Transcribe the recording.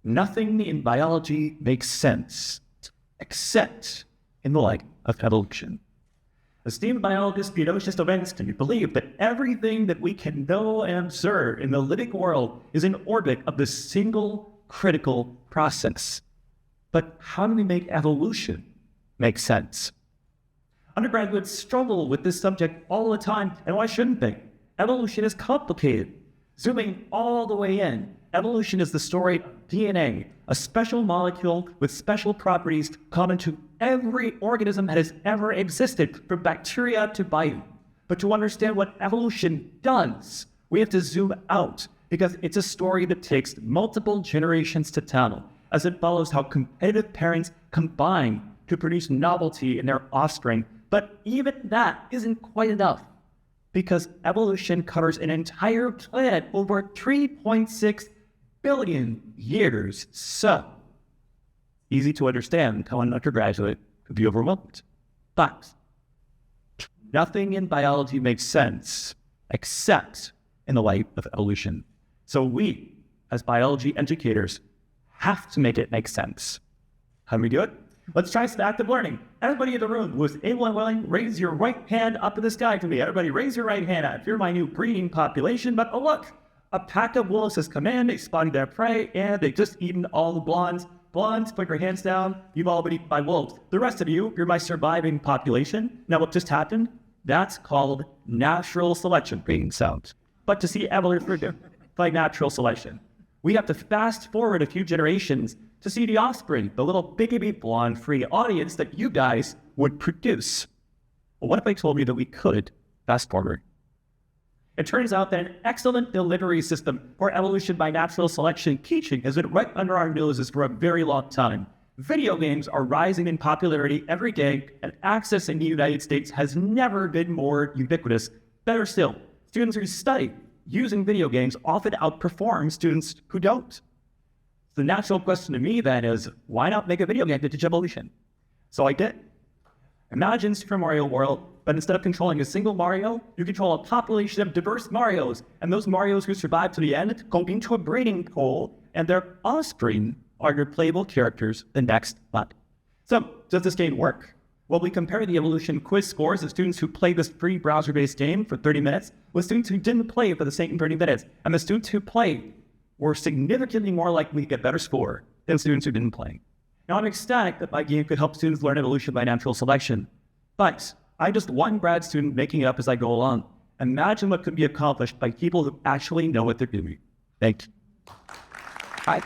Nothing in biology makes sense except in the light of evolution. Esteemed biologist Theodosius Ovensky believed that everything that we can know and observe in the living world is in orbit of this single critical process. But how do we make evolution make sense? Undergraduates struggle with this subject all the time, and why shouldn't they? Evolution is complicated. Zooming all the way in, evolution is the story of DNA, a special molecule with special properties common to every organism that has ever existed, from bacteria to bio. But to understand what evolution does, we have to zoom out, because it's a story that takes multiple generations to tell, as it follows how competitive parents combine to produce novelty in their offspring. But even that isn't quite enough, because evolution covers an entire planet over 3.6 billion years. So, easy to understand how an undergraduate could be overwhelmed. But nothing in biology makes sense except in the light of evolution. So we, as biology educators, have to make it make sense. How do we do it? Let's try some active learning. Everybody in the room who is able and willing, raise your right hand up to the sky for me. Everybody raise your right hand up. You're my new breeding population, but oh look, a pack of wolves has come in, they spotted their prey, and they've just eaten all the blondes. Blondes, put your hands down. You've all been eaten by wolves. The rest of you, you're my surviving population. Now what just happened? That's called natural selection, breeding sounds. But to see evolution by natural selection, we have to fast forward a few generations to see the offspring, the little biggity blonde-free audience that you guys would produce. Well, what if I told you that we could fast forward? It turns out that an excellent delivery system for evolution by natural selection teaching has been right under our noses for a very long time. Video games are rising in popularity every day, and access in the United States has never been more ubiquitous. Better still, students who study using video games often outperform students who don't. The natural question to me then is, why not make a video game to teach evolution? So I did. Imagine Super Mario World, but instead of controlling a single Mario, you control a population of diverse Marios, and those Marios who survive to the end go into a breeding pool, and their offspring are your playable characters the next month. So, does this game work? Well, we compare the evolution quiz scores of students who play this free browser-based game for 30 minutes with students who didn't play for the same 30 minutes, and the students who played were significantly more likely to get better score than students who didn't play. Now, I'm ecstatic that my game could help students learn evolution by natural selection, but I'm just one grad student making it up as I go along. Imagine what could be accomplished by people who actually know what they're doing. Thank you. Bye.